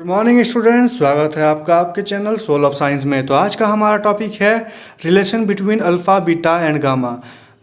Good morning students, स्वागत है आपका आपके चैनल सोल ऑफ साइंस में। तो आज का हमारा टॉपिक है relation between alpha beta and gamma.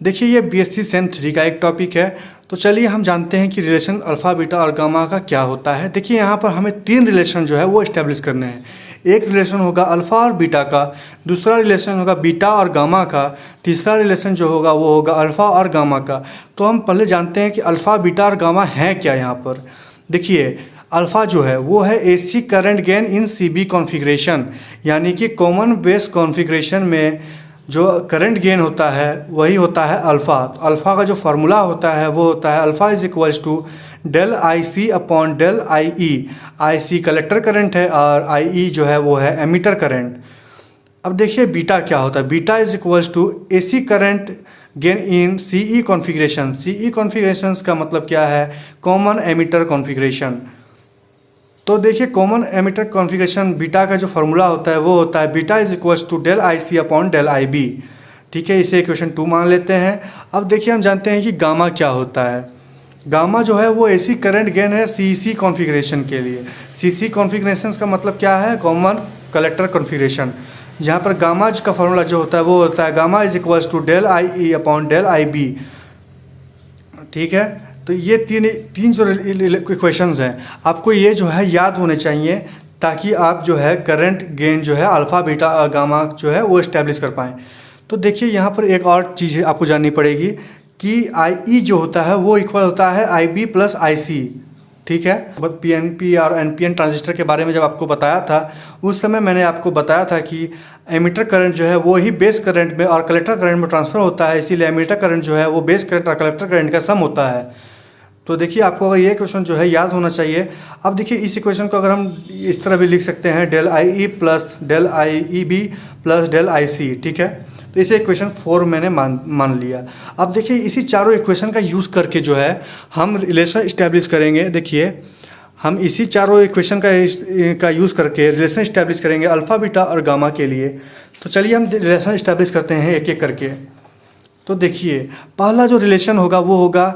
देखिए ये बीएससी सेम 3 का एक टॉपिक है। तो चलिए हम जानते हैं कि रिलेशन अल्फ़ा बीटा और गामा का क्या होता है। देखिए यहाँ पर हमें 3 रिलेशन जो है वो इस्टेब्लिश करने हैं। एक रिलेशन होगा अल्फ़ा और बीटा का, दूसरा रिलेशन होगा बीटा और गामा का, तीसरा रिलेशन जो होगा वो होगा अल्फ़ा और गामा का। तो हम पहले जानते हैं कि अल्फ़ा बीटा और गामा है क्या। यहाँ पर देखिए अल्फ़ा जो है वो है एसी करंट गेन इन सीबी कॉन्फ़िगरेशन, यानी कि कॉमन बेस कॉन्फ़िगरेशन में जो करंट गेन होता है वही होता है अल्फ़ा। तो अल्फ़ा का जो फार्मूला होता है वो होता है alpha is equals to del I C upon del I E. I C collector current है और आई ई जो है वो है एमीटर करंट। अब देखिए बीटा क्या होता है। Beta is equals to AC current gain in C E configuration. C E configuration का मतलब क्या है, कॉमन एमीटर कॉन्फ़िगरेशन। तो देखिए कॉमन एमिटर कॉन्फ़िगरेशन बीटा का जो फार्मूला होता है वो होता है beta is equals to del I C upon del I B. ठीक है, इसे इक्वेशन 2 मान लेते हैं। अब देखिए हम जानते हैं कि गामा क्या होता है। गामा जो है वो एसी करंट गेन है सी सी कॉन्फ़िगरेशन के लिए। सी सी कॉन्फ़िगरेशन का मतलब क्या है, कॉमन कलेक्टर कॉन्फ़िगरेशन। जहाँ पर गामा का फार्मूला जो होता है वो होता है gamma is equals to del I E upon del I B. ठीक है, तो ये तीन जो इक्वेशंस हैं आपको ये जो है याद होने चाहिए, ताकि आप जो है करंट गेन जो है अल्फ़ा बीटा और गामा जो है वो इस्टेब्लिश कर पाएँ। तो देखिए यहाँ पर एक और चीज़ आपको जाननी पड़ेगी कि आई ई जो होता है वो इक्वल होता है आई बी प्लस आई सी। ठीक है, पी एन पी और एन पी एन ट्रांजिस्टर के बारे में जब आपको बताया था उस समय मैंने आपको बताया था कि एमीटर करंट जो है वो ही बेस करंट में और कलेक्टर करंट में ट्रांसफ़र होता है, इसीलिए एमीटर करंट जो है वो बेस करंट और कलेक्टर करंट का सम होता है। तो देखिए आपको अगर ये क्वेश्चन जो है याद होना चाहिए। अब देखिए इस इक्वेशन को अगर हम इस तरह भी लिख सकते हैं del I E plus del I E B plus del I C. ठीक है, तो इसे इक्वेशन 4 मैंने मान लिया। अब देखिए इसी चारों इक्वेशन का यूज़ करके जो है हम रिलेशन इस्टेब्लिश करेंगे। देखिए हम इसी चारों इक्वेशन का यूज़ करके रिलेशन इस्टेब्लिश करेंगे अल्फ़ा बीटा और गामा के लिए। तो चलिए हम रिलेशन इस्टेब्लिश करते हैं एक एक करके। तो देखिए पहला जो रिलेशन होगा वो होगा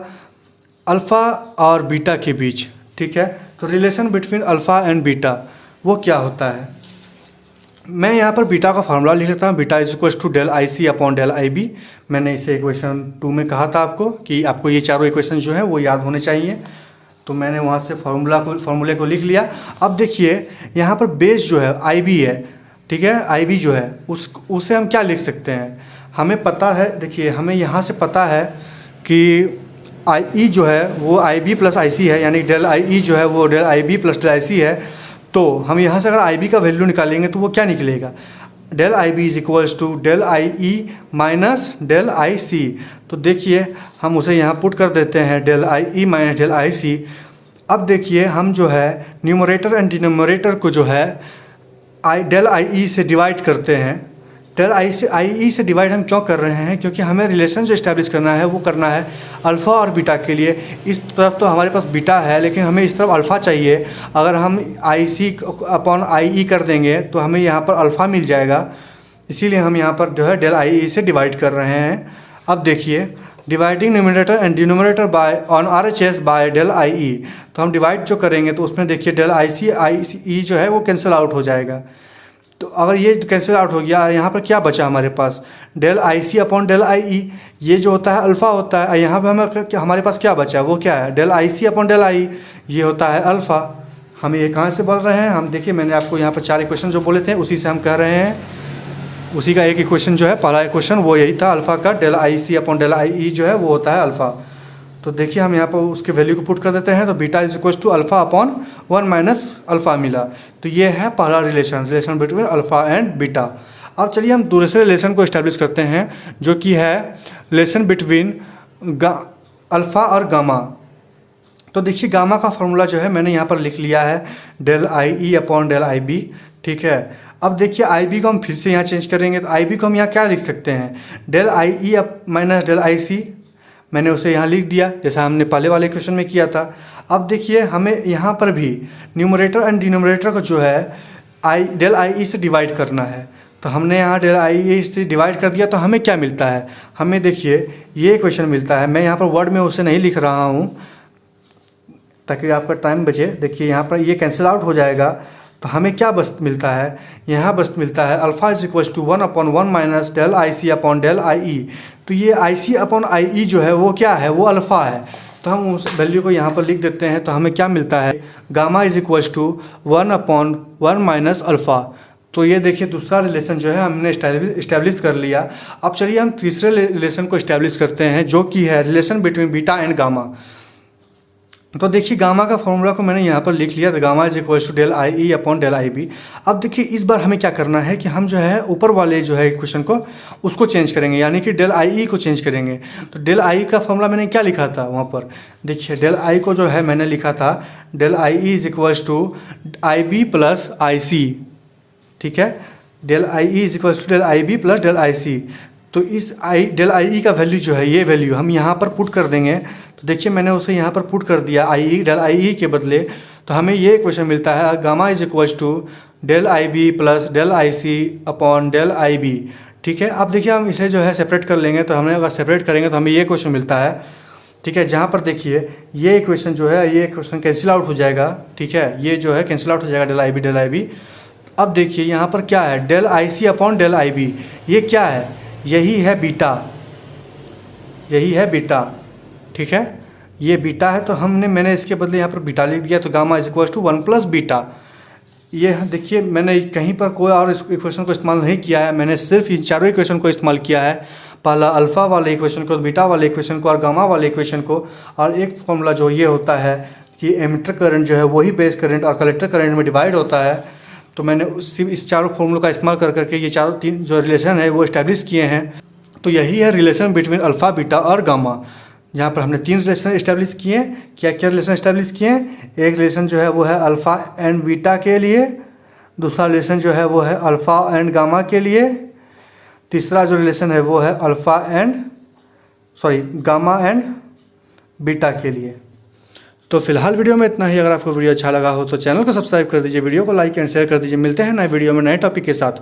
अल्फ़ा और बीटा के बीच। ठीक है, तो relation between alpha and beta वो क्या होता है। मैं यहाँ पर बीटा का फार्मूला लिख लेता हूँ। Beta is equals to del I C upon del I B. मैंने इसे इक्वेशन 2 में कहा था आपको कि आपको ये चारों इक्वेशन जो है वो याद होने चाहिए। तो मैंने वहाँ से फार्मूले को लिख लिया। अब देखिए यहाँ पर बेस जो है आई बी है। ठीक है, आई बी जो है उसे हम क्या लिख सकते हैं, हमें पता है। देखिए हमें यहाँ से पता है कि आई ई जो है वो आई बी प्लस आई सी है, यानी डेल आई ई जो है वो del I B plus del I C है। तो हम यहाँ से अगर आई बी का वैल्यू निकालेंगे तो वो क्या निकलेगा, del I B is equals to del I E minus del I C. तो देखिए हम उसे यहाँ पुट कर देते हैं del I E minus del I C. अब देखिए हम जो है न्यूमरेटर एंड डिनोमिनेटर को जो है डेल आई ई से डिवाइड करते हैं। डेल आई ई से डिवाइड हम क्यों कर रहे हैं, क्योंकि हमें रिलेशन जो इस्टेब्लिश करना है वो करना है अल्फ़ा और बीटा के लिए। इस तरफ तो हमारे पास बीटा है लेकिन हमें इस तरफ अल्फ़ा चाहिए। अगर हम आई सी अपॉन आई ई कर देंगे तो हमें यहाँ पर अल्फ़ा मिल जाएगा, इसीलिए हम यहाँ पर जो है डेल आई ई से डिवाइड कर रहे हैं। अब देखिए dividing numerator and denominator by on R H S by del I E. तो हम डिवाइड जो करेंगे तो उसमें देखिए डेल आई ई जो है वो कैंसिल आउट हो जाएगा। तो अगर ये कैंसिल आउट हो गया, यहाँ पर क्या बचा हमारे पास, del I C upon del I E. ये जो होता है अल्फ़ा होता है, यहाँ पे हमारे पास क्या बचा है वो क्या है, del I C upon del I. ये होता है अल्फ़ा। हम ये कहाँ से बढ़ रहे हैं, हम देखिए मैंने आपको यहाँ पर 4 इक्वेशन जो बोले थे उसी से हम कह रहे हैं। उसी का एक इक्वेशन जो है पहला इक्वेशन वो यही था अल्फ़ा का, del I C upon del I E जो है वो होता है अल्फ़ा। तो देखिए हम यहाँ पर उसके वैल्यू को पुट कर देते हैं। तो beta is equals to alpha upon 1 minus alpha मिला। तो ये है पहला relation between alpha and beta. अब चलिए हम दूसरे रिलेशन को इस्टेब्लिश करते हैं जो कि है रिलेशन बिटवीन अल्फ़ा और गामा। तो देखिए गामा का फार्मूला जो है मैंने यहाँ पर लिख लिया है del I E upon del I B. ठीक है, अब देखिए आई बी को हम फिर से यहाँ चेंज करेंगे। तो आई बी को हम यहाँ क्या लिख सकते हैं, del I E minus del I C. मैंने उसे यहाँ लिख दिया जैसा हमने पहले वाले क्वेश्चन में किया था। अब देखिए हमें यहाँ पर भी न्यूमरेटर एंड डिनोमिनेटर को जो है डेल आई ई से डिवाइड करना है। तो हमने यहाँ डेल आई ई से डिवाइड कर दिया। तो हमें क्या मिलता है, हमें देखिए ये क्वेश्चन मिलता है। मैं यहाँ पर वर्ड में उसे नहीं लिख रहा हूँ, ताकि आपका टाइम बचे। देखिए यहाँ पर ये कैंसिल आउट हो जाएगा, तो हमें क्या बस मिलता है, यहाँ बस मिलता है alpha is equal to 1/1 minus del I C upon del I E. तो ये आई सी अपॉन आई ई जो है वो क्या है, वो अल्फ़ा है। तो हम उस वैल्यू को यहाँ पर लिख देते हैं, तो हमें क्या मिलता है, gamma is equal to 1/1 minus alpha. तो ये देखिए दूसरा रिलेशन जो है हमने इस्टेब्लिश कर लिया। अब चलिए हम तीसरे रिलेशन को इस्टेब्लिश करते हैं, जो कि है relation between beta and gamma. तो देखिए गामा का फॉर्मूला को मैंने यहाँ पर लिख लिया, तो gamma is equal to del I E upon del I B. अब देखिए इस बार हमें क्या करना है कि हम जो है ऊपर वाले जो है इक्वेशन को उसको चेंज करेंगे, यानी कि डेल आई ई को चेंज करेंगे। तो डेल आई का फॉर्मूला मैंने क्या लिखा था वहाँ पर, देखिए डेल आई को जो है मैंने लिखा था del I E is equal to I B plus I C. ठीक है, del I E is equal to del I B plus del I C. तो इस डेल आई ई का वैल्यू जो है, ये वैल्यू हम यहाँ पर पुट कर देंगे। तो देखिए मैंने उसे यहाँ पर पुट कर दिया आई ई, डेल आई ई के बदले। तो हमें ये इक्वेशन मिलता है gamma is equal to del I B plus del I C upon del I B. ठीक है, अब देखिए हम इसे जो है सेपरेट कर लेंगे, तो हमें अगर सेपरेट करेंगे तो हमें ये इक्वेशन मिलता है। ठीक है, जहाँ पर देखिए ये इक्वेशन जो है, ये इक्वेशन कैंसिल आउट हो जाएगा। ठीक है, ये जो है कैंसिल आउट हो जाएगा del I B del I B. अब देखिए यहाँ पर क्या है, del I C upon del I B. ये क्या है, यही है बीटा, यही है बीटा। ठीक है, ये बीटा है, तो मैंने इसके बदले यहाँ पर बीटा लिख दिया। तो gamma is equal to 1 plus beta. ये देखिए मैंने कहीं पर कोई और इक्वेशन को इस्तेमाल नहीं किया है, मैंने सिर्फ इन चारों इक्वेशन को इस्तेमाल किया है। पहला अल्फ़ा वाले इक्वेशन को, बीटा वाले इक्वेशन को और गामा वाले इक्वेशन को। और एक फॉर्मूला जो ये होता है कि एमिटर करंट जो है वही बेस करंट और कलेक्टर करंट में डिवाइड होता है। तो मैंने इस चारों फॉर्मूलों का इस्तेमाल कर करके ये चारों तीन जो रिलेशन है वो इस्टेब्लिश किए हैं। तो यही है रिलेशन बिटवीन अल्फ़ा बीटा और गामा, जहाँ पर हमने 3 रिलेशन इस्टेब्लिश किए। क्या क्या रिलेशन इस्टेब्लिश किए, एक रिलेशन जो है वो है अल्फ़ा एंड बीटा के लिए, दूसरा रिलेशन जो है वो है अल्फ़ा एंड गामा के लिए, तीसरा जो रिलेशन है वो है गामा एंड बीटा के लिए। तो फिलहाल वीडियो में इतना ही। अगर आपको वीडियो अच्छा लगा हो तो चैनल को सब्सक्राइब कर दीजिए, वीडियो को लाइक एंड शेयर कर दीजिए। मिलते हैं नए वीडियो में नए टॉपिक के साथ।